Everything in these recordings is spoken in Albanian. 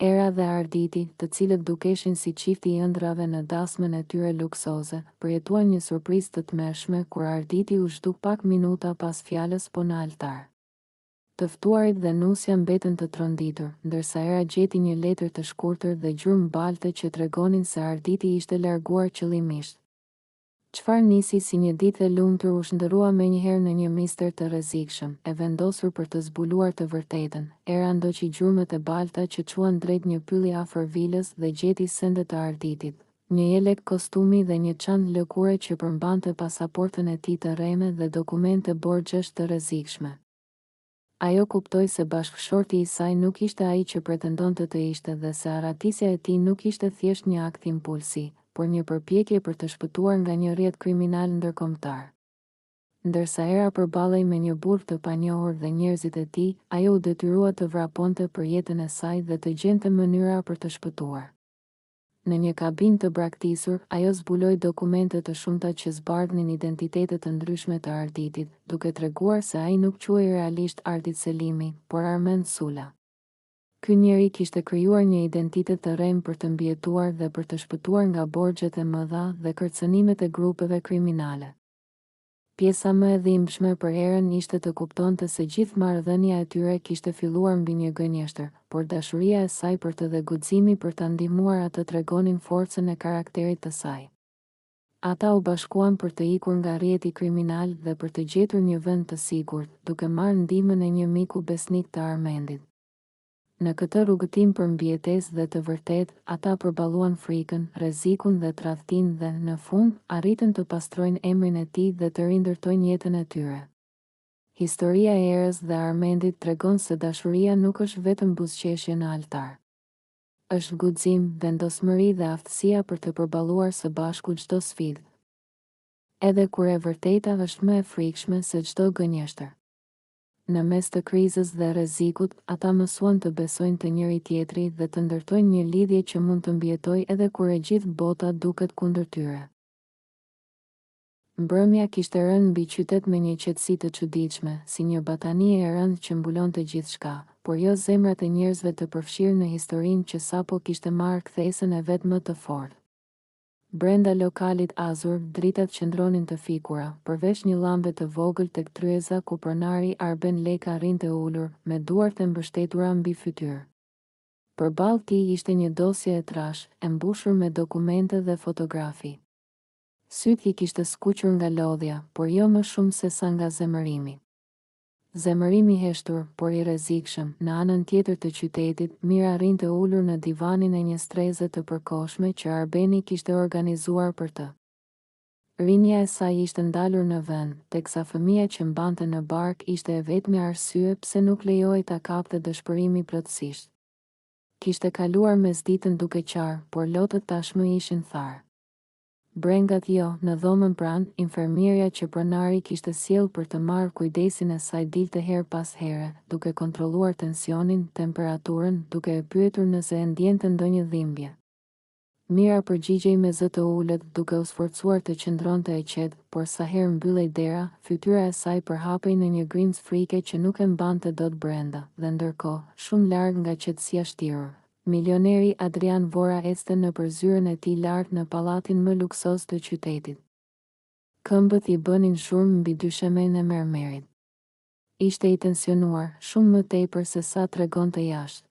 Era dhe Arditi, të cilët dukeshin si çifti i ëndrave në dasmën e tyre luksoze, përjetuan një surprizë të tmerrshme kur Arditi u zhduk pak minuta pas fjalës po në altar. Të ftuarit dhe nusja mbetën të tronditur, ndërsa Era gjeti një letër të shkurtër dhe gjurmë balte që tregonin se Arditi ishte larguar qëllimisht. Çfarë nisi si një ditë e lumtur u shndërrua menjëherë në një mister të rrezikshëm, e vendosur për të zbuluar të vërtetën. Era ndoqi gjurmët e balta që çuan drejt një pylli afër vilës dhe gjeti sendet të Arditit, një jelek kostumi dhe një çantë lëkure që përmbante pasaportën e tij të rreme dhe dokumente borxhesh të rrezikshme. Ajo kuptoi se bashkëshorti i saj nuk ishte ai që pretendonte të ishte dhe se arratisja e tij nuk ishte thjesht një akt impulsiv, por një përpjekje për të shpëtuar nga një rrjet kriminal ndërkombëtar. Ndërsa Era përballej me një burg të panjohur dhe njerëzit e tij, ajo u detyrua të vraponte për jetën e saj dhe të gjente mënyra për të shpëtuar. Në një kabinë të braktisur, ajo zbuloi dokumente të shumta që zbardhnin identitete të ndryshme të Arditit, duke treguar se ai nuk quhej realisht Ardit Selimi, por Armend Sula. Ky njeri kishte krijuar një identitet të rrem për të mbijetuar dhe për të shpëtuar nga borxhet e mëdha dhe kërcënimet e grupeve kriminale. Pjesa më e dhimbshme për Erën ishte të kuptonte se gjithë marrëdhënia e tyre kishte filluar mbi një gënjeshtër, por dashuria e saj për të dhe guximi për ta ndihmuar atë tregonin forcën e karakterit të saj. Ata u bashkuan për të ikur nga rrjeti kriminal dhe për të gjetur një vend të sigurt, duke marrë ndihmën e një miku besnik të Armendit. Në këtë rrugëtim për mbijetesë dhe të vërtetë, ata përballuan frikën, rrezikun dhe tradhtinë dhe, në fund, arritën të pastrojnë emrin e tij dhe të rindërtojnë jetën e tyre. Historia e Erës dhe Armendit tregon se dashuria nuk është vetëm buzëqeshje në altar. Është guxim, vendosmëri dhe aftësia për të përballuar së bashku çdo sfidë. Edhe kur e vërteta është më e frikshme se çdo gënjeshtër. Në mes të krizës dhe rrezikut, ata mësuan të besojnë të njëri tjetri dhe të ndërtojnë një lidhje që mund të mbijetojë edhe kur e gjithë bota duket kundër tyre. Mbrëmja kishte rënë mbi qytet me një qetësi të çuditshme, si një batanie e rëndë që mbulonte gjithçka, por jo zemrat e njerëzve të përfshirë në historinë që sapo kishte marrë kthesën e vet më të fortë. Brenda lokalit Azur, dritat qëndronin të fikura, përveç një llambe të vogël tek tryeza ku pronari Arben Leka rrinte ulur, me duart e mbështetura mbi fytyrë. Përballë tij ishte një dosje e trashë, e mbushur me dokumente dhe fotografi. Syt I kishte skuqur nga lodhja, por jo më shumë se sa nga zemërimi. Zemërimi heshtur, por I rrezikshëm, në anën tjetër të qytetit, Mira rrinte ulur në divanin e një streze të përkohshme që Arbeni kishte organizuar për të. Rinja e saj ishte ndalur në vend, teksa fëmia që mbante në bark ishte e vetmi arsye pse nuk lejohej ta kapte dëshpërimi plotësisht. Kishte kaluar mesditën duke qarë, por lotët tashmë ishin tharë. Brengat jo, në dhomën pranë, infermierja që pronari kishte sjell për të marrë kujdesin e saj dilte her pas here, duke kontrolluar tensionin, temperaturën, duke e pyetur nëse e ndjente ndonjë dhimbje. Mira përgjigjej me zë të ulët, duke u sforcuar të qëndronte e qetë, por sa herë mbyllej dera, fytyra e saj përhapej në një grimcë frike që nuk e mbante dot brenda, dhe ndërkohë, shumë larg nga qetësia shtirur, milioneri Adrian Vora ecte në përzyrën e tij lart në pallatin më luksoz të qytetit. Këmbët I bënin shurmë mbi dyshemen e mermerit. Ishte I tensionuar, shumë më tepër se sa tregonte jashtë.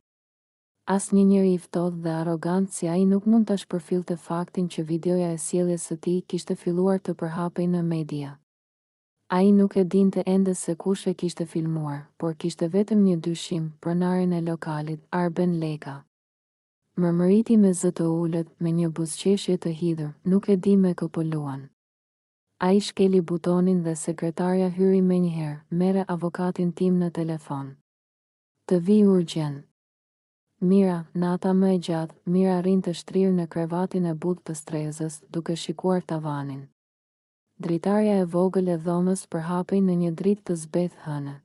Asnjë njeri I ftohtë dhe arrogant si ai nuk mund ta shpërfillte faktin që videoja e sjelljes së tij kishte filluar të përhapej në media. Ai nuk e dinte ende se kush e kishte filmuar, por kishte vetëm një dyshim, pronarin e lokalit, Arben Leka. Mërmëriti me zë të ulët, me një buzëqeshje të hidhur, nuk e di me kë po luan. Ai shkeli butonin dhe sekretarja hyri menjëherë, merre avokatin tim në telefon. Të vi urgjent. Mira, nata më e gjatë, Mira rrinte shtrirë në krevatin e butë të strezës, duke shikuar tavanin. Dritarja e vogël e dhomës përhapej në një dritë të zbeth hënë.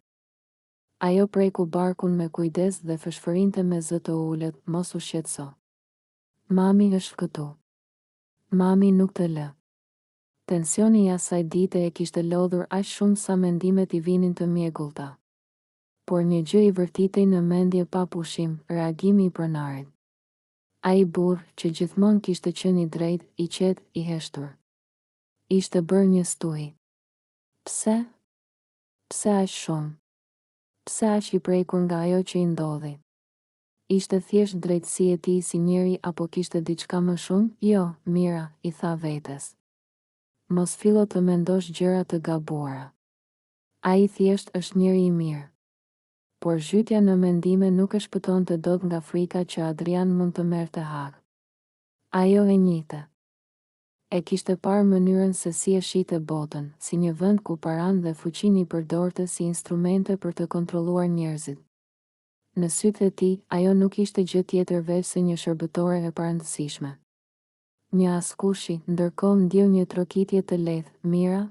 Ajo preku barkun me kujdes dhe fshfërinte me zë të ulët, mos u shqetëso. Mami është këtu. Mami nuk të lë. Tensioni I asaj dite e kishte lodhur aq shumë sa mendimet I vinin të mjegullta. Por një gjë I vërtitej në mendje pa pushim, reagimi I pronarit. Ai burr që gjithmonë kishte qenë i drejtë, i qetë, i heshtur. Ishte bërë një stuhi. Pse? Pse aq shumë? Pse aq i prekur nga ajo që i ndodhi? Ishte thjesht drejtësi e tij si njeri apo kishte diçka më shumë? Jo, Mira, i tha vetes. Mos fillo të mendosh gjëra të gabuara. Ai thjesht është njeri i mirë. Por zhytja në mendime nuk e shpëtonte dot nga frika që Adrian mund të merrte hak. Ajo e njihte. E kishte parë mënyrën se si e shihte botën, si një vend ku paranë dhe fuqinë i përdorte si instrumente për të kontrolluar njerëzit. Në sytë e tij, ajo nuk ishte gjë tjetër veç se një shërbëtore e parëndësishme. Një askushi, ndërkohë ndjeu një trokitje të lehtë. Mira?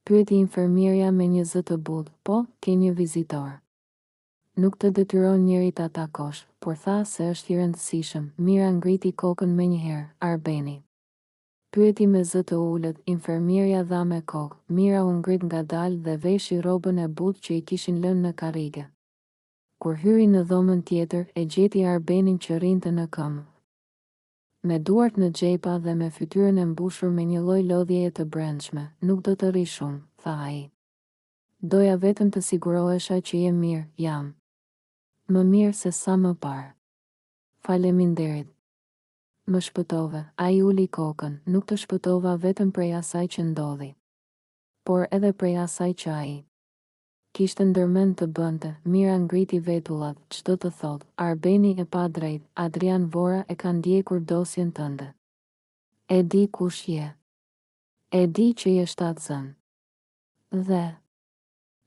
Pyeti infermierja me një zë të butë. Po, ke një vizitor. Nuk të detyron njeri ta takosh, por tha se është i rëndësishëm. Mira ngriti kokën menjëherë. Arbeni? Pyeti me zë të ulët. Infermierja dha me kokë. Mira u ngrit ngadalë dhe veshi rrobën e butë që i kishin lënë në karrige. Kur hyri në dhomën tjetër, e gjeti Arbenin që rrinte në këmbë. Me duart në xhepa dhe me fytyrën e mbushur me një lloj lodhjeje të brendshme. Nuk do të rri shumë, tha ai. Doja vetëm të sigurohesha që je mirë. Jam. Më mirë se sa më parë. Faleminderit. Më shpëtove. Ai uli kokën. Nuk të shpëtova vetëm prej asaj që ndodhi, por edhe prej asaj që ai kishte ndërmend të bënte. Mira ngriti vetullat. Ç'do të thotë? Arbeni e pa drejt. Adrian Vora e ka ndjekur dosjen tënde. E di kush je. E di që je shtatzën. Dhe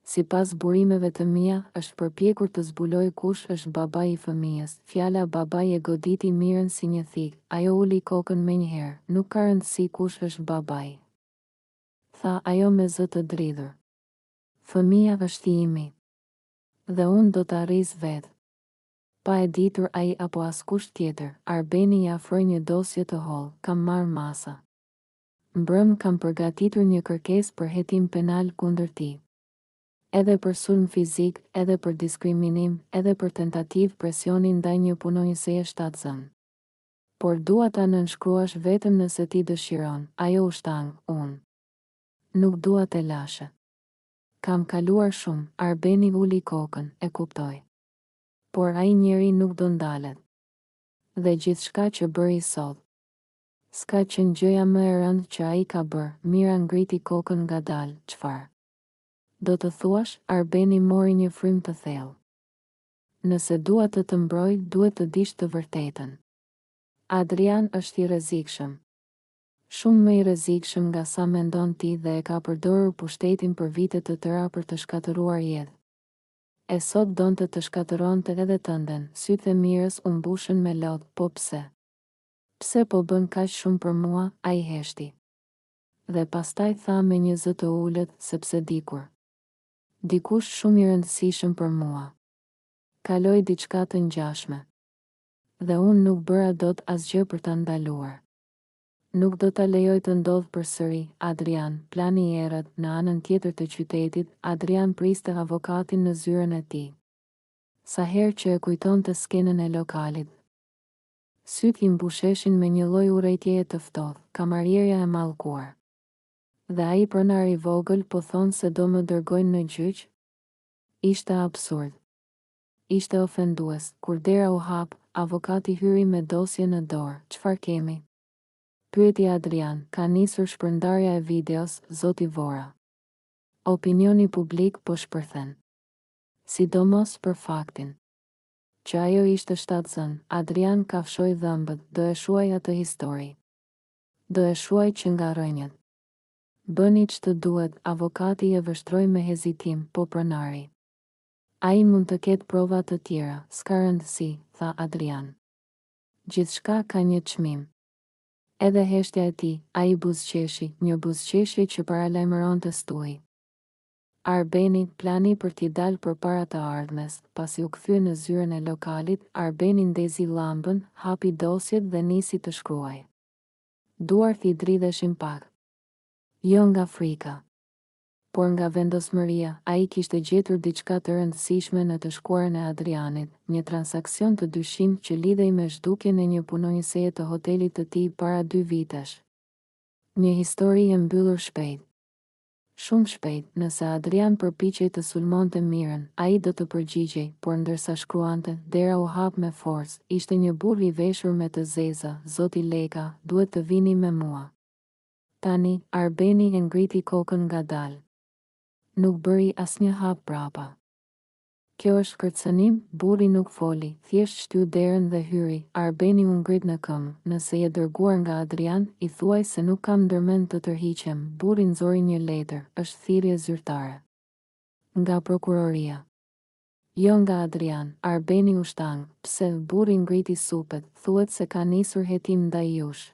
sipas burimeve të mia, është përpjekur të zbuloj kush është babai i fëmijës. Fjala babai e goditi Mirën si një thikë. Ajo uli kokën menjëherë. Nuk ka rëndësi kush është babai, tha ajo me zë të dridhur. Fëmia është i imi. Dhe unë do ta rris vetë. Pa e ditur ai apo askush tjetër, Arbeni i afroi një dosje të hollë. Kam marrë masa. Mbrëm kam përgatitur një kërkesë për hetim penal kundër tij. Edhe për sulm fizik, edhe për diskriminim, edhe për tentativë presioni ndaj një punonjëseje shtatzën. Por dua ta nënshkruash vetëm nëse ti dëshiron. Ajo u shtang. Unë nuk dua të lashe. Kam kaluar shumë. Arbeni uli kokën. E kuptoj. Por ai njeri nuk do ndalet. Dhe gjithçka që bëri sot, s'ka qenë gjëja më e rëndë që ai ka bërë. Mira ngriti kokën ngadalë. Çfarë? Do të thuash? Arbeni mori një frym të thellë. Nëse dua të mbroj, duhet të dish të vërtetën. Adrian është i rrezikshëm. Shumë më i rrezikshëm nga sa mendon ti dhe e ka përdorur pushtetin për vite të tëra për të shkatëruar jetë. E sot donte të shkatëronte edhe tënden. Sytë e Mirës u mbushën me lot. Po pse? Pse po bën kaq shumë për mua? Ai heshti. Dhe pastaj tha me një zë të ulët, sepse dikush shumë i rëndësishëm për mua kaloi diçka të ngjashme. Dhe unë nuk bëra dot asgjë për ta ndaluar. Nuk do ta lejoj të ndodh përsëri. Adrian, plani i errët. Në anën tjetër të qytetit, Adrian priste avokatin në zyrën e tij. Sa herë që e kujtonte skenën e lokalit, syt I mbusheshin me një lloj urrejtjeje të ftohtë. Kamarierja e mallkuar. Dhe ai pronar I vogël po thonë se do më dërgojnë në gjyq. Ishte absurd. Ishte ofendues. Kur dera u hap, avokati hyri me dosje në dorë. Çfarë kemi? Pyeti Adrian. Ka nisur shpërndarja e videos, zoti Vora. Opinioni publik po shpërthen. Sidomos për faktin që ajo ishte shtatzën. Adrian kafshoi dhëmbët. Do e shuaj atë histori. Do e shuaj që nga rënjët. Bëni ç'të duhet, avokati e vështroi me hezitim, po pronari. Ai mund të ketë prova të tjera. S'ka rëndësi, tha Adrian. Gjithçka ka një çmim. Edhe heshtja e tij, ai buzëqeshi, një buzëqeshje që paralajmëronte stuhi. Arbeni, plani për t'i dalë përpara të ardhmes. Pasi u kthye në zyrën e lokalit, Arbeni ndezi llambën, hapi dosjet dhe nisi të shkruaj. Duart I dridheshin pak. Jo nga frika, por nga vendosmëria, ai kishte gjetur diçka të rëndësishme në të shkuarën e Adrianit, një transakcion të dyshim që lidhej me zhdukjen e një punonjëseje të hotelit të tij para 2 vitesh. Një histori e mbyllur shpejt. Shumë shpejt, nëse Adrian përpiqej të sulmonte Mirën, ai do të përgjigjej, por ndërsa shkruante, dera u hap me forcë. Ishte një burr i veshur me të zeza, zoti Leka, duhet të vini me mua. Tani, Arbeni e ngriti kokën ngadalë. Nuk bëri asnjë hap prapa. Kjo është kërcënim, burri nuk foli, thjesht shtyu derën dhe hyri. Arbeni u ngrit në këmbë. Nëse je dërguar nga Adrian, i thuaj se nuk kam ndërmend të tërhiqem. Burri nxori një letër, është thirrje zyrtare. Nga prokuroria. Jo nga Adrian, Arbeni u shtang. Pse? Burri ngriti supet, thuhet se ka nisur hetim ndaj jush.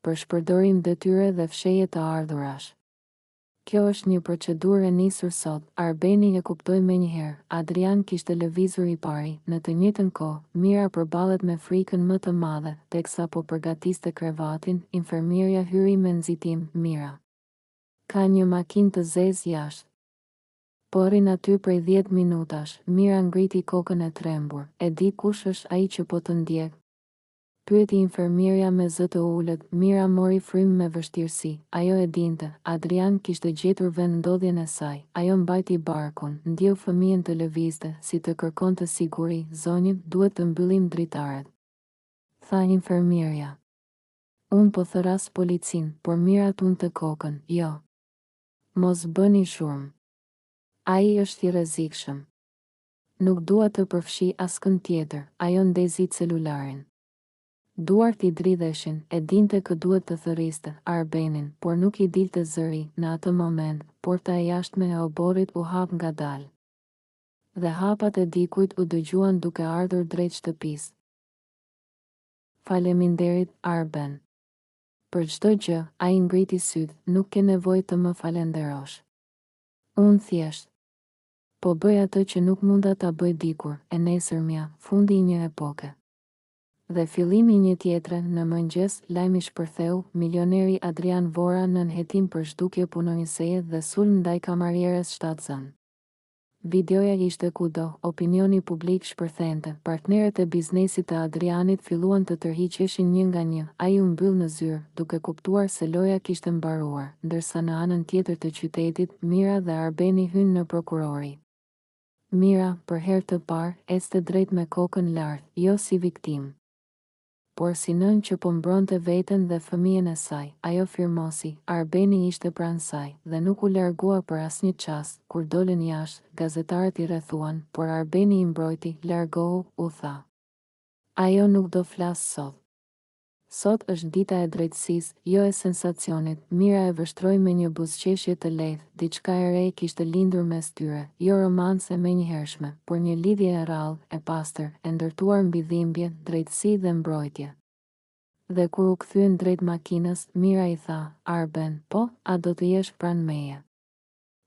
Për shpërdorim detyre dhe fshehje të ardhurash. Kjo është një procedurë e nisur sot, Arbeni e kuptoi menjëherë. Adrian kishte lëvizur i pari, në të njëjtën kohë, Mira përballet me frikën më të madhe, teksa po përgatiste krevatin, infermierja hyri me nxitim, Mira. Ka një makinë të zezë jashtë. Po rrin aty prej 10 minutash, Mira ngriti kokën e trembur. E di kush është ai që po të ndjek? Pyeti infermierja me zë të ulët. Mira mori frymë me vështirësi. Ajo e dinte, Adrian kishte gjetur vendodhjen e saj. Ajo mbajti barkun, ndjeu fëmijën të lëvizte, si të kërkonte siguri. Zonjë, duhet të mbyllim dritaret, tha infermierja. Unë po thëras policin, por Mira tunte kokën. Jo. Mos bëni shurm. Ai është i rrezikshëm. Nuk dua të përfshi askën tjetër. Ajo ndezi celularin. Duart i dridheshin, e dinte kë duhet të thërriste Arbenin, por nuk i dilte zëri. Në atë moment, porta e jashtme e oborrit u hap ngadalë. Dhe hapat e dikujt u dëgjuan duke ardhur drejt shtëpisë. Faleminderit, Arben. Për çdo gjë, ai ngriti syt, nuk ke nevojë të më falenderosh. Unë thjesht po bëj atë që nuk munda ta bëj dikur. E nesërmja, fundi i një epoke. Dhe fillimi një tjetre. Në mëngjes, lajmi shpërtheu, milioneri Adrian Vora nën hetim për zhdukje punonjëseje dhe sulm ndaj kamarieres shtatzën. Videoja ishte kudo, opinioni publik shpërthente, partnerët e biznesit të Adrianit filluan të tërhiqeshin një nga një. Ai u mbyll në zyrë, duke kuptuar se loja kishte mbaruar, ndërsa në anën tjetër të qytetit, Mira dhe Arbeni hynë në prokurori. Mira, për herë të parë, ecte drejt me kokën lart, jo si viktim, por si nën që po mbronte veten dhe fëmijën e saj. Ajo firmosi, Arbeni ishte pranë saj, dhe nuk u largua për asnjë çast. Kur dolën jashtë, gazetarët i rrethuan, por Arbeni i mbrojti. Largohu, u tha. Ajo nuk do flas sot. Sot është dita e drejtësisë, jo e sensacionit. Mira e vështroi me një buzëqeshje të lehtë. Diçka e re kishte lindur mes tyre, jo romancë e menjëhershme, por një lidhje e rrallë, e pastër, e ndërtuar mbi dhimbje, drejtësi dhe mbrojtje. Dhe kur u kthyen drejt makinës, Mira i tha, Arben, po, a do të jesh pranë meje?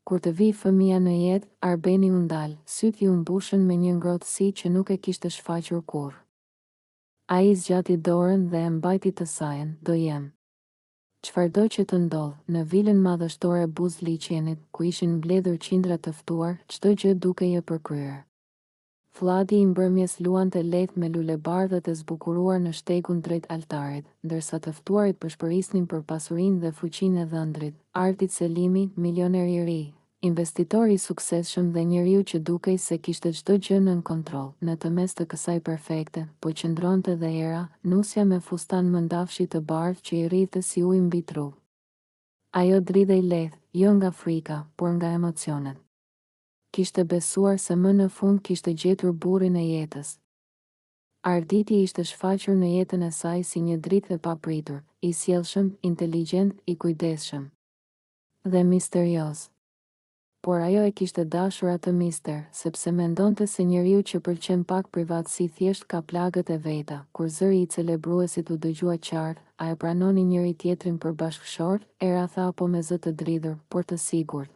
Kur të vi fëmia në jetë, Arbeni u ndal, sytë u mbushën me një ngrohtësi që nuk e kishte shfaqur kurrë. Ai zgjati dorën dhe e mbajti të sajën, do jem. Çfarëdo që të ndodh, në vilën madhështore Buz Liçenit, ku ishin mbledhur qindra të ftuar, çdo gjë dukej e përkryer. Fladi i mbrëmjes luante lehtë me lulebardhët e zbukuruar në shtegun drejt altarit, ndërsa të ftuarit përshpërisnin për pasurinë dhe fuqinë e dhëndrit. Artit Selimi, milioner i ri, investitor i suksesshëm dhe njeriu që dukej se kishte çdo gjë nën kontroll. Në të mes të kësaj perfekte, po qëndronte dhe Era, nusja me fustan mëndafshi të bardhë që i rrinte si ujë mbi trup. Ajo dridhej lehtë, jo nga frika, por nga emocionet. Kishte besuar se më në fund kishte gjetur burrin e jetës. Arditi ishte shfaqur në jetën e saj si një dritë e papritur, i sjellshëm, inteligjent, i kujdesshëm dhe misterioz. Por ajo e kishte dashur atë mister, sepse mendonte se njeriu që pëlqen pak privatësi thjesht ka plagët e veta. Kur zëri i celebruesit u dëgjua qartë, a e pranoni njëri tjetrin për bashkëshort? Era tha apo me zë të dridhur, por të sigurt.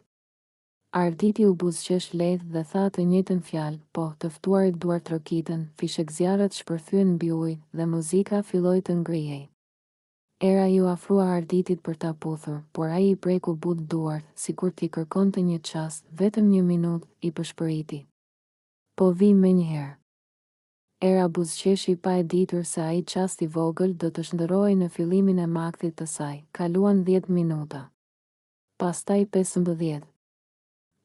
Arditi u buzëqesh lehtë dhe tha të njëjtën fjalë, po, të ftuarit duart trokitën, fishek zjarret shpërthyen mbi ujë dhe muzika filloi të ngrihej. Era ju afrua Arditit për ta puthur, por ai I preku but duart, sikur t'i kërkonte një çast, vetëm 1 minutë, I pëshpëriti. Po vi me njëherë. Era buzëqeshi pa e ditur se ai çast I vogël do të shndërrohej në fillimin e makthit të saj. Kaluan 10 minuta. Pastaj 15.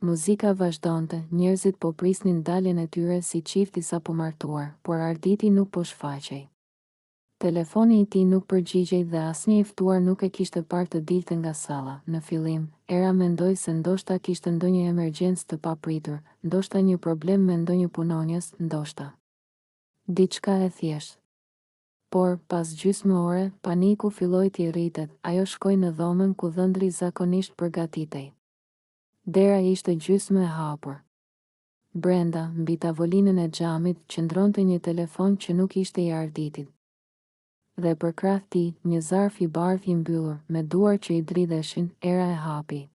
Muzika vazhdonte, njerëzit po prisnin daljen e tyre si çifti sapo martuar, por Arditi nuk po shfaqej. Telefoni I tij nuk përgjigjej dhe asnjë I ftuar nuk e kishte parë të dilte nga salla. Në fillim, Era mendoi se ndoshta kishte ndonjë emergjencë të papritur, ndoshta një problem me ndonjë punonjës, ndoshta diçka e thjeshtë. Por, pas gjysmë ore, paniku filloi t'i rritet, ajo shkoi në dhomën ku dhëndri zakonisht përgatitej. Dera ishte gjysmë e hapur. Brenda, mbi tavolinën e xhamit, qëndronte një telefon që nuk ishte I Arditit. Dhe për krah tij, një zarf I bardhë I mbyllur, me duar që I dridheshin, Era e hapi.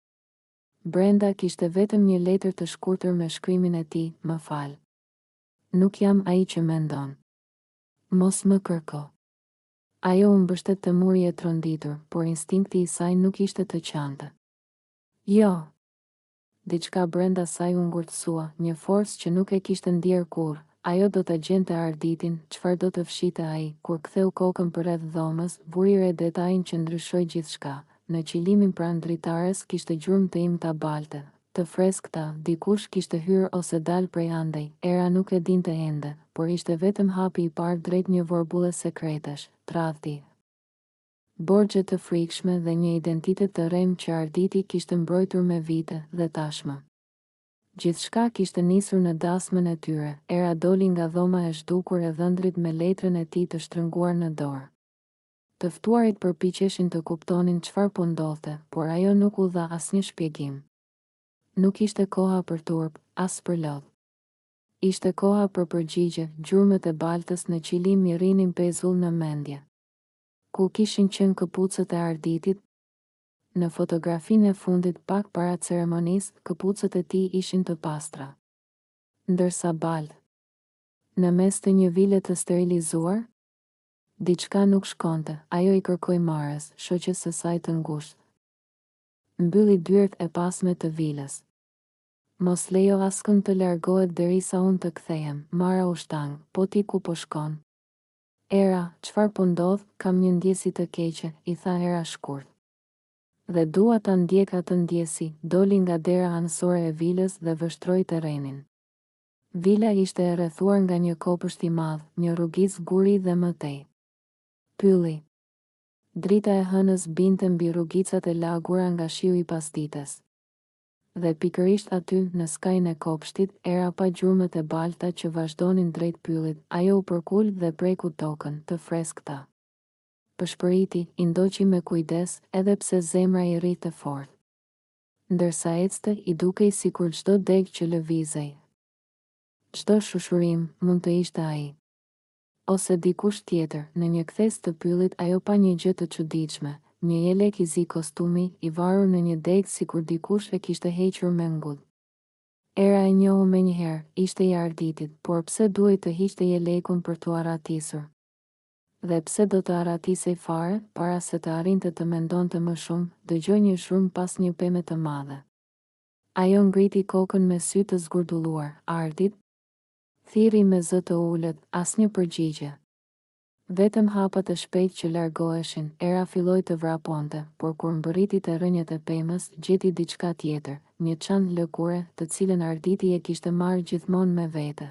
Brenda kishte vetëm një letër të shkurtër me shkrimin e tij, më fal. Nuk jam ai që mendon. Mos më kërko. Ajo u mbështet te muri e tronditur, por instinkti I saj nuk ishte të qante. Jo. Diçka brenda saj u ngurtësua, një forcë që nuk e kishte ndier kurrë. Ajo do të gjente Arditin, çfarë do të fshite ai. Kur ktheu kokën përreth dhomës, vuri re detajin që ndryshoi gjithçka. Në qilimin pranë dritares kishte gjurmë të imta balte, të freskëta, dikush kishte hyrë ose dalë prej andej. Era nuk e dinte ende, por ishte vetëm hapi I parë drejt një vorbulle sekretesh, tradhti. Borxhe të frikshme dhe një identitet të rrem që Arditi kishte mbrojtur me vite dhe tashmë. Gjithçka kishte nisur në dasmën e tyre. Era doli nga dhoma e zhdukur e dhëndrit me letrën e tij të shtrënguar në dorë. Të ftuarit përpiqeshin të kuptonin çfarë po ndodhte, por ajo nuk u dha asnjë shpjegim. Nuk ishte koha për turp, as për lodh. Ishte koha për përgjigje. Gjurmët e baltës në qilim I rrinin pezull në mendje. Ku kishin qenë këpucët e Arditit? Në fotografinë e fundit pak para ceremonisë, këpucët e tij ishin të pastra. Ndërsa balt, në mes të një vile të sterilizuar, diçka nuk shkonte. Ajo I kërkoi Marës, shoqes së saj të ngushtë. Mbylli dyert e pasme të vilës. Mos lejo askënd të largohet derisa unë të kthehem. Mara u shtang, po ti ku po shkon? Era, çfarë po ndodh? Kam një ndjesi të keqe, I tha Era shkurt. Dhe dua ta ndjek atë ndjesi. Doli nga dera anësore e vilës dhe vështroi terrenin. Vila ishte e rrethuar nga një kopësht I madh, një rrugicë guri dhe më tej. Pylli. Drita e hënës binte mbi rrugicat e lagura nga shiu I pasdites. Dhe pikërisht aty, në skajin e kopshtit, Era pa gjurmët e balta që vazhdonin drejt pyllit. Ajo u përkul dhe preku tokën, të freskëta. Pëshpëriti, I ndoqi me kujdes, edhe pse zemra I rritë fort. Ndërsa ecte, I dukej sikur çdo deg që lëvizej, çdo shushurim, mund të ishte ai. Ose dikush tjetër. Në një kthes të pyllit ajo pa një gjë të çuditshme, një jelek I zi kostumi, I varur në një degë sikur dikush e kishte hequr me ngull. Era e njohu menjëherë, ishte I Arditit, por pse duhej të hiqte jelekun për t'u arratisur? Dhe pse do të arratisej fare, para se të arrinte të mendonte më shumë, dëgjoi një shrum pas një peme të madhe. Ajo ngriti kokën me sy të zgurdulluar. Ardit? Thirri me zë të ulët, asnjë përgjigje. Vetëm hapa të shpejt që largoheshin. Era filloi të vraponte, por kur mbërriti te rrënjët e pemës, gjeti diçka tjetër, një çantë lëkure, të cilën Arditi e kishte marrë gjithmonë me vete.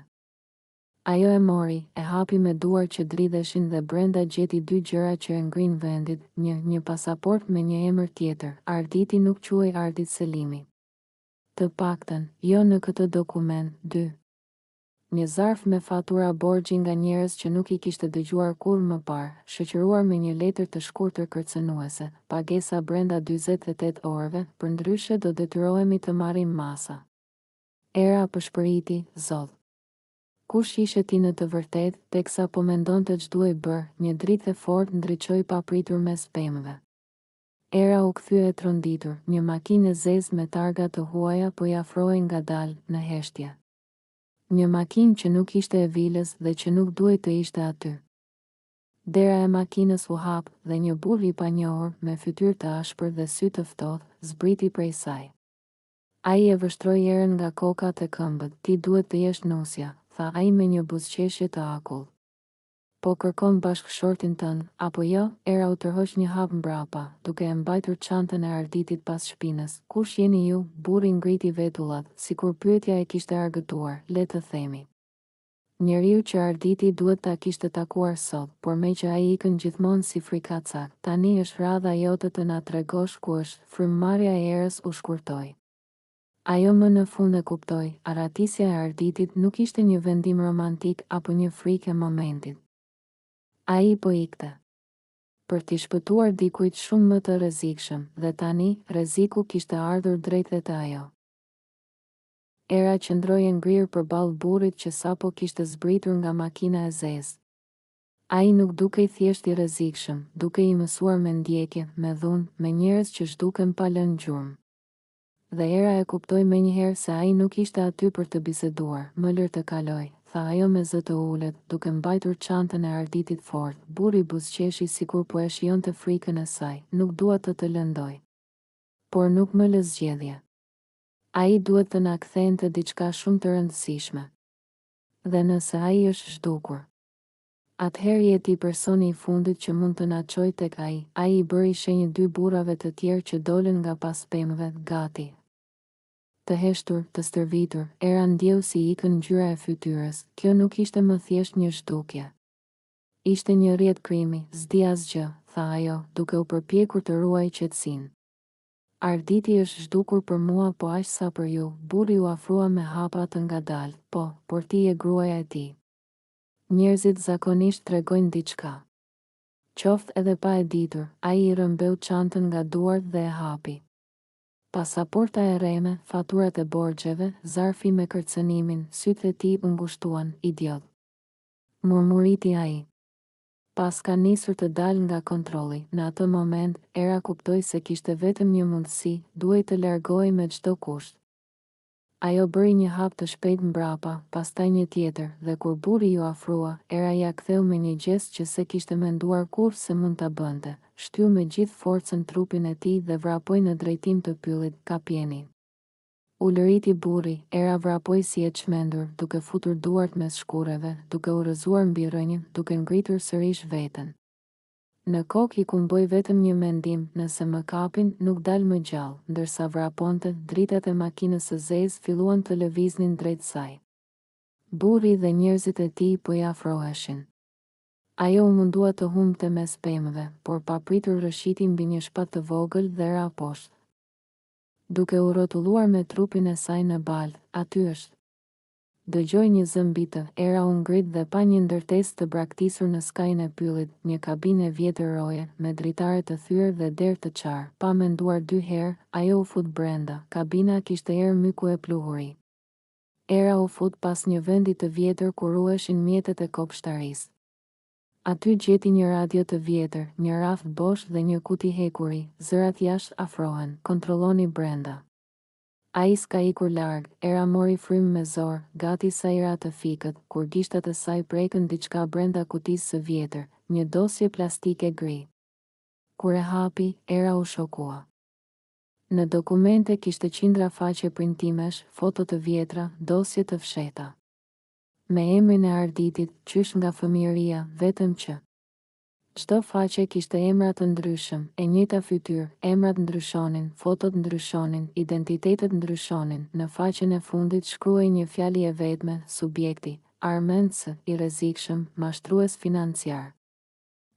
Ajo e mori, e hapi me duar që dridheshin dhe brenda gjeti 2 gjëra që e ngrin vendit, një pasaport me një emër tjetër. Arditi nuk quhej Ardit Selimi. Të paktën, jo në këtë dokument. 2. Një zarf me fatura borxhi nga njerëz që nuk I kishte dëgjuar kurrë më parë, shoqëruar me një letër të shkurtër kërcënuese. Pagesa brenda 48 orëve, përndryshe do detyrohemi të marrim masa. Era pëshpëriti, zot. Kush ishe ti në të vërtetë? Teksa po mendonte ç'duhej bër, një dritë e fortë ndriçoi papritur mes pemëve. Era u kthye e tronditur, një makinë e zezë me targa të huaja po I afrohej ngadalë, në heshtje. Një makinë që nuk ishte e vilës dhe që nuk duhej të ishte aty. Dera e makinës u hap dhe një burr i panjohur me fytyrë të ashpër dhe sy të ftohtë zbriti prej saj. Ai e vështroi erën nga kokat e këmbët. Ti duhet të jesh nusja, tha ai me një buzëqeshje të akull. Po kërkon bashkëshortin tënd, apo jo? Era u tërhoq një hap mbrapa, duke e mbajtur çantën e Arditit pas shpinës. Kush jeni ju? Burri ngriti vetullat, sikur pyetja e kishte argëtuar, le të themi. Njeriu që Arditi duhet ta kishte takuar sot, por me që ai ikën gjithmonë si frikacak, tani është radha jote të na tregosh ku është. Frymëmarrja e erës u shkurtoi. Ajo më në fund e kuptoi, aratisja e Arditit nuk ishte një vendim romantik apo një frikë e momentit. Ai po ikte për t'i shpëtuar dikujt shumë më të rrezikshëm, dhe tani rreziku kishte ardhur drejt te ajo. Era qëndroi e ngrirë përballë burrit që sapo kishte zbritur nga makina e zezë. Ai nuk dukej thjesht i rrezikshëm, dukej i mësuar me ndjekje, me dhunë, me njerëz që zhduken pa lënë gjurmë. Dhe Era e kuptoi menjëherë se ai nuk ishte aty për të biseduar. Më lër të kaloj, tha ajo me zë të ulët, duke mbajtur çantën e Arditit fort. Burri buzëqeshi sikur po e shijonte frikën e saj. Nuk dua të lëndoj. Por nuk më lë zgjedhje. Ai duhet të na kthente diçka shumë të rëndësishme. Dhe nëse ai është zhdukur, atëherë je ti personi i fundit që mund të na çojë tek ai. Ai i bëri shenjë dy burrave të tjerë që dolën nga pas pemëve, gati të heshtur, të stërvitur. Era ndjeu si ikën ngjyra e fytyrës. Kjo nuk ishte më thjesht një zhdukje. Ishte një rrjet krimi. S'di asgjë, tha ajo, duke u përpjekur të ruajë qetësinë. Arditi është zhdukur për mua, po aq sa për ju. Burri u afrua me hapa të ngadalë. Po, por ti je gruaja e tij. Njerëzit zakonisht tregojnë diçka. Qoftë edhe pa e ditur, ai i rrëmbeu çantën nga duart dhe e hapi. Pasaporta e reme, faturat e borxheve, zarfi me kërcënimin, sytë e tij u ngushtuan, idiot. Murmuriti ai. Pas ka nisur të dalë nga kontrolli. Në atë moment, Era kuptoi se kishte vetëm një mundësi, duhej të largohej me çdo kusht. Ajo bëri një hap të shpejt mbrapa, pastaj një tjetër, dhe kur burri ju afrua, Era ja ktheu me një gjest që se kishte menduar kurrë se mund ta bënte. Shtyu me gjithë forcën trupin e tij dhe vrapoi në drejtim të pyllit, kapjenin. U lëriti burri, Era vrapoi si e çmendur, duke futur duart mes shkurreve, duke u rrëzuar mbi rrënjën, duke ngritur sërish veten. Në kokë i kumboi vetëm një mendim, nëse më kapin, nuk dal më gjallë. Ndërsa vraponte, dritat e makinës së zezë filluan të lëviznin drejt saj. Burri dhe njerëzit e tij po i afroheshin. Ajo u mundua të humbte mes pemëve, por pa pritur rrëshiti mbi një shpat të vogël dhe ra poshtë. Duke u rrotulluar me trupin e saj në balë, aty është. Dëgjoi një zëmbitë, Era u ngrit dhe pa një ndërtesë të braktisur në skajin e pyllit, një kabinë e vjetër roje, me dritare të thyer dhe derë të qarë. Pa menduar dy herë, ajo u fut brenda. Kabina kishte erë myku e pluhuri. Era u fut pas një vendi të vjetër ku ruheshin mjetet e kopshtarisë. Aty gjeti një radio të vjetër, një raft bosh dhe një kuti hekuri. Zërat jashtë afrohen, kontrolloni brenda. Ai s'ka ikur larg. Era mori frymë me zor, gati sa i ra të fikët, kur gishtat e saj prekën diçka brenda kutisë së vjetër, një dosje plastike gri. Kur e hapi, Era u shokua. Në dokumente kishte qindra faqe printimesh, foto të vjetra, dosje të fshehta. Me emrin e Arditit, qysh nga fëmijëria, vetëm që çdo faqe kishte emra të ndryshëm, e njëjta fytyrë, emrat ndryshonin, fotot ndryshonin, identitetet ndryshonin. Në faqen e fundit shkruhej një fjali e vetme, subjekti, Armend S, i rrezikshëm, mashtrues financiar.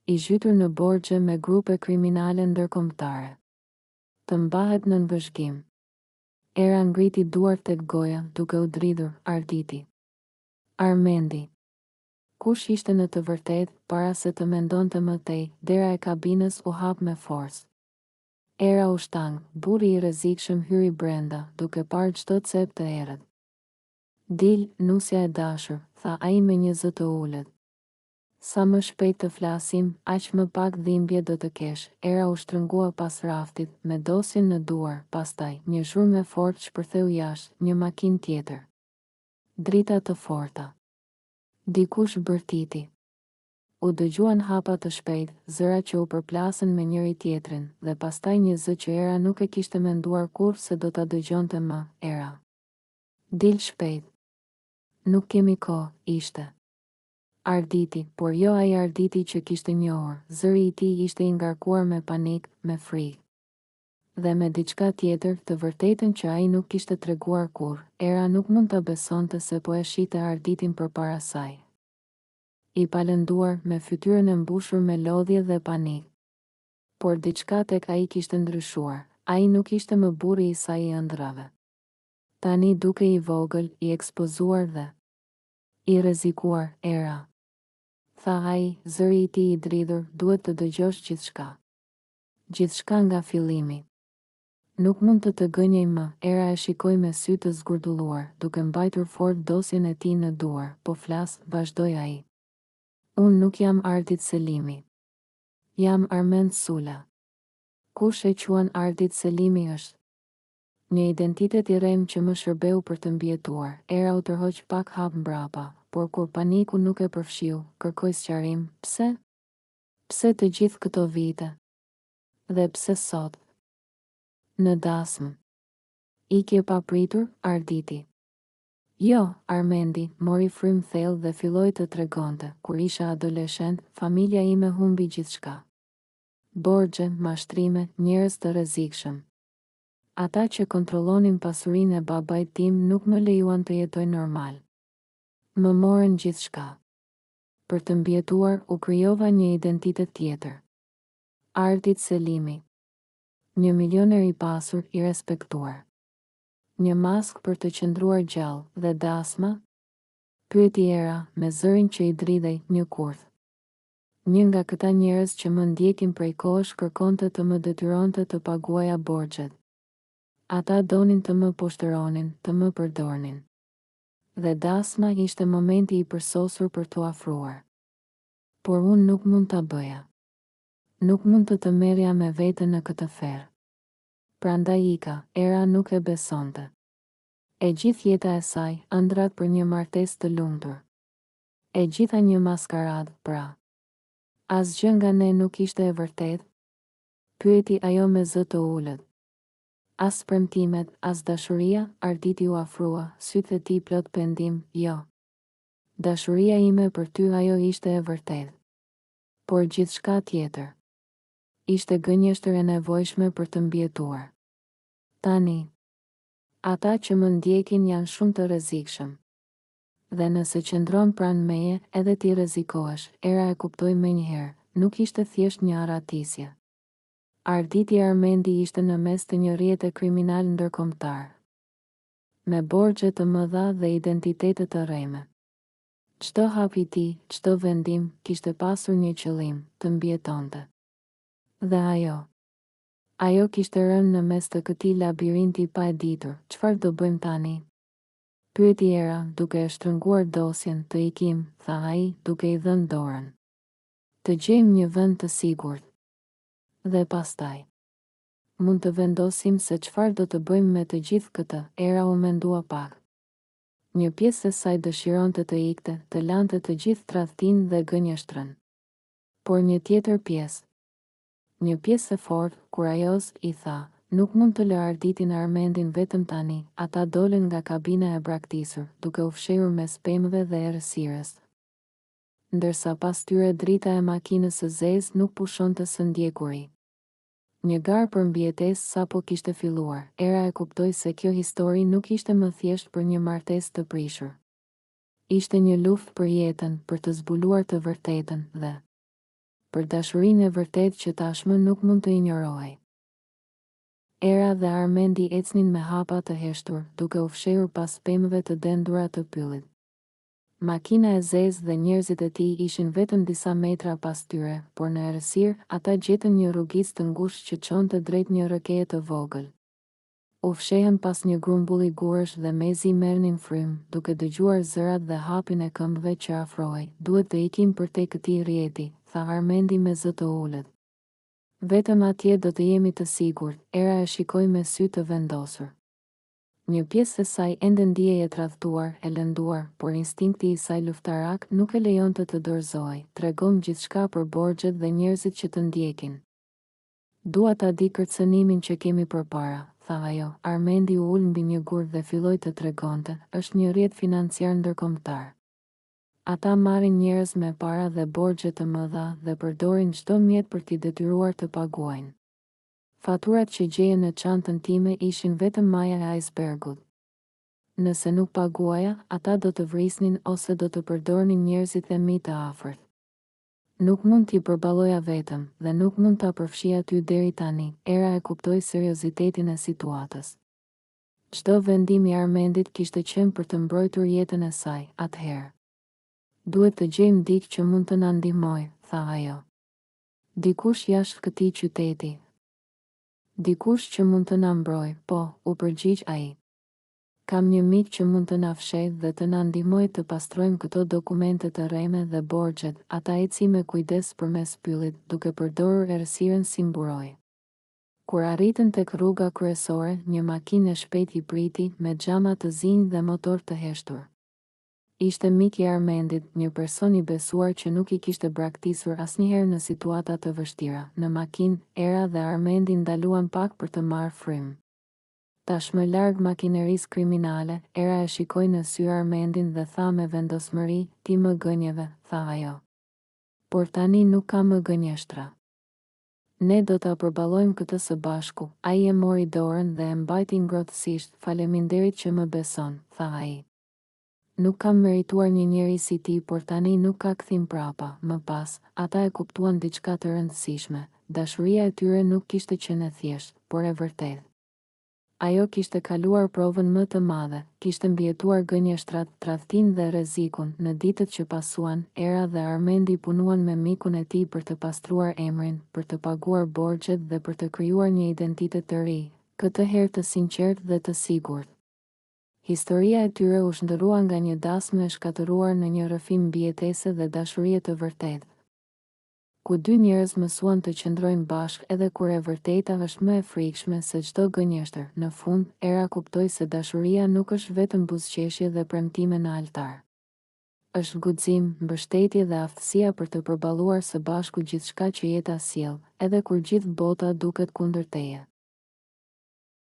I zhytur në borxhe me grupe kriminale ndërkombëtare. Të mbahet në vëzhgim. Era ngriti duart tek goja, duke u dridhur. Arditi. Armendi. Kush ishte në të vërtetë, para se të mendonte më tej, dera e kabinës u hap me forcë. Era u shtang, burri i rrezikshëm hyri brenda, duke parë çdo cep të errët. Dil, nusja e dashur, tha ai me një zë të ulët. Sa më shpejt të flasim, aq më pak dhimbje do të kesh. Era u shtrëngua pas raftit, me dosjen në duar, pastaj një zhurmë e fortë shpërtheu jashtë, një makinë tjetër. Drita të forta. Dikush bërtiti. U dëgjuan hapa të shpejt, zëra që u përplasën me njëri tjetrin, dhe pastaj një zë që Era nuk e kishte menduar kurrë se do ta dëgjonte më. Era, dil shpejt. Nuk kemi kohë, ishte. Arditi, por jo ai Arditi që kishte njohur. Zëri i tij ishte i ngarkuar me panik, me frikë. Dhe me diçka tjetër, të vërtetën që ai nuk kishte treguar kurrë. Era nuk mund ta besonte se po e shihte Arditin përpara saj. I palënduar, me fytyrën e mbushur me lodhje dhe panik. Por diçka tek ai kishte ndryshuar. Ai nuk ishte më burri i saj i ëndrave. Tani duke i vogël, i ekspozuar dhe i rrezikuar. Era, tha ai, zëri i tij i dridhur, duhet të dëgjosh gjithçka. Gjithçka nga fillimi. Nuk mund të gënjej më. Era e shikoi me sy të zgurdulluar, duke mbajtur fort dosjen e tij në duar. Po flas, vazhdoi ai. Unë nuk jam Ardit Selimi. Jam Armend Sula. Kush e quan Ardit Selimi është? Një identitet i rrem që më shërbeu për të mbijetuar. Era u tërhoq pak hap mbrapa, por kur paniku nuk e përfshiu, kërkoi sqarim. Pse? Pse të gjithë këto vite? Dhe pse sot? Në dasmë. Ikje pa pritur, Arditi. Jo, Armendi, mori frym thellë dhe filloi të tregonte. Kur isha adoleshent, familja ime humbi gjithçka. Borxhe, mashtrime, njerëz të rrezikshëm. Ata që kontrollonin pasurinë e babait tim nuk më lejuan të jetoj normal. Më morën gjithçka. Për të mbijetuar, u krijova një identitet tjetër. Ardit Selimi. Një milioner i pasur, i respektuar. Një mask për të qëndruar gjallë, dhe dasma? Pyeti Era, me zërin që i dridhej, një kurth. Një nga këta njerëz që më ndjekin prej kohësh kërkonte të më detyronte të paguaja borxhet. Ata donin të më poshtëronin, të më përdornin. Dhe dasma ishte momenti i përsosur për t'u afruar. Por unë nuk mund ta bëja. Nuk mund të merrja me veten në këtë ferë. Prandaj ika. Era nuk e besonte. E gjithë jeta e saj, ëndrat për një martesë të lumtur. E gjitha një maskaradë, pra. Asgjë nga ne nuk ishte e vërtetë? Pyeti ajo me zë të ulët. As premtimet, as dashuria, Arditi u afrua, sytë e tij plot pendim, jo. Dashuria ime për ty ajo ishte e vërtetë. Por gjithçka tjetër. Ishte gënjeshtër e nevojshme për të mbijetuar. Tani, ata që më ndjekin janë shumë të rrezikshëm. Dhe nëse qëndron pranë meje, edhe ti rrezikohesh. Era e kuptoi menjëherë, nuk ishte thjesht një arratisje. Arditi Armendi ishte në mes të një rrjete kriminal ndërkombëtar. Me borxhe të mëdha dhe identitete të rreme. Çdo hap i tij, çdo vendim, kishte pasur një qëllim, të mbijetonte. Dhe ajo kishte rënë në mes të këtij labirinti pa e ditur. Çfarë do bëjmë tani? Pyeti Era, duke e shtrënguar dosjen. Të ikim, tha ai, duke i dhënë dorën. Të gjejmë një vend të sigurt. Dhe pastaj, mund të vendosim se çfarë do të bëjmë me të gjithë këtë. Era u mendua pak. Një pjesë e saj dëshironte të ikte, të lante të gjithë tradhtinë dhe gënjeshtrën. Por një tjetër pjesë, një pjesë e fortë, kurajos, i tha, nuk mund të lë Arditin Armendin vetëm tani. Ata dolën nga kabina e braktisur, duke u fshehur mes pemëve dhe errësirës. Ndërsa pas tyre drita e makinës së zezë nuk pushonte së ndjekuri. Një garë për mbijetesë sapo kishte filluar. Era e kuptoi se kjo histori nuk ishte më thjesht për një martesë të prishur. Ishte një luftë për jetën, për të zbuluar të vërtetën dhe për dashurinë e vërtetë që tashmë nuk mund të injorohej. Era dhe Armendi ecnin me hapa të heshtur, duke u fshehur pas pemëve të dendura të pyllit. Makina e zezë dhe njerëzit e tij ishin vetëm disa metra pas tyre, por në errësirë ata gjetën një rrugicë të ngushtë që çonte drejt një rrokeje të vogël. U fshehën pas një grumbulli gurësh dhe mezi merrnin frym, duke dëgjuar zërat dhe hapin e këmbëve që afrohej. Duhet të ikim përtej këtij rrjeti, tha Armendi me zë të ulët. Vetëm atje do të jemi të sigurt. Era e shikoi me sy të vendosur. Një pjesë e saj ende ndiej e tradhtuar, e lënduar, por instinkti i saj luftarak nuk e lejonte të dorëzohej. Tregon gjithçka për borxhet dhe njerëzit që të ndjekin. Dua ta di kërcënimin që kemi përpara, tha ajo. Armendi u ul mbi një gur dhe filloi të tregonte, është një rrjet financiar ndërkombëtar. Ata marrin njerëz me para dhe borxhe të mëdha dhe përdorin çdo mjet për t'i detyruar të paguajnë. Faturat që gjejen në çantën time ishin vetëm maja e icebergut. Nëse nuk paguaja, ata do të vrisnin ose do të përdornin njerëzit e mi të afërt. Nuk mund t'i përballoja vetëm dhe nuk mund ta përfshija ty deri tani. Era e kuptoi seriozitetin e situatës. Çdo vendim i Armendit kishte qenë për të mbrojtur jetën e saj, atëherë. Duhet të gjejmë dikë që mund të na ndihmojë, tha ajo. Dikush jashtë këtij qyteti. Dikush që mund të na mbrojë, po, u përgjigj ai. Kam një mik që mund të na fshehë dhe të na ndihmojë të pastrojmë këto dokumente të rreme dhe borxhet. Ata eci me kujdes përmes pyllit, duke përdorur errësirën si mburojë. Kur arritën tek rruga kryesore, një makinë e shpejtë i priti me xhama të zinj dhe motor të heshtur. Ishte mik i Armendit, një person i besuar që nuk i kishte braktisur asnjëherë në situata të vështira. Në makinë, Era dhe Armendi ndaluan pak për të marrë frymë. Tashmë larg makinerisë kriminale, Era e shikoi në sy Armendin dhe tha me vendosmëri, ti më gënjeve, tha ajo. Por tani nuk ka më gënjeshtra. Ne do ta përballojmë këtë së bashku. Ai e mori dorën dhe e mbajti ngrohtësisht. Faleminderit që më beson, tha ai. Nuk kam merituar një njeri si ti, por tani nuk ka kthim prapa. Më pas, ata e kuptuan diçka të rëndësishme. Dashuria e tyre nuk kishte qenë e thjeshtë, por e vërtetë. Ajo kishte kaluar provën më të madhe, kishte mbijetuar gënjeshtrat, tradhtinë dhe rrezikun. Në ditët që pasuan, Era dhe Armendi punuan me mikun e tij për të pastruar emrin, për të paguar borxhet dhe për të krijuar një identitet të ri, këtë herë të sinqertë dhe të sigurt. Historia e tyre u shndërrua nga një dasmë e shkatëruar në një rrëfim mbijetese dhe dashurie të vërtetë. Ku dy njerëz mësuan të qëndrojnë bashkë edhe kur e vërteta është më e frikshme se çdo gënjeshtër. Në fund, Era kuptoi se dashuria nuk është vetëm buzëqeshje dhe premtime në altar. Është guxim, mbështetje dhe aftësia për të përballuar së bashku gjithçka që jeta sjell, edhe kur gjithë bota duket kundër teje.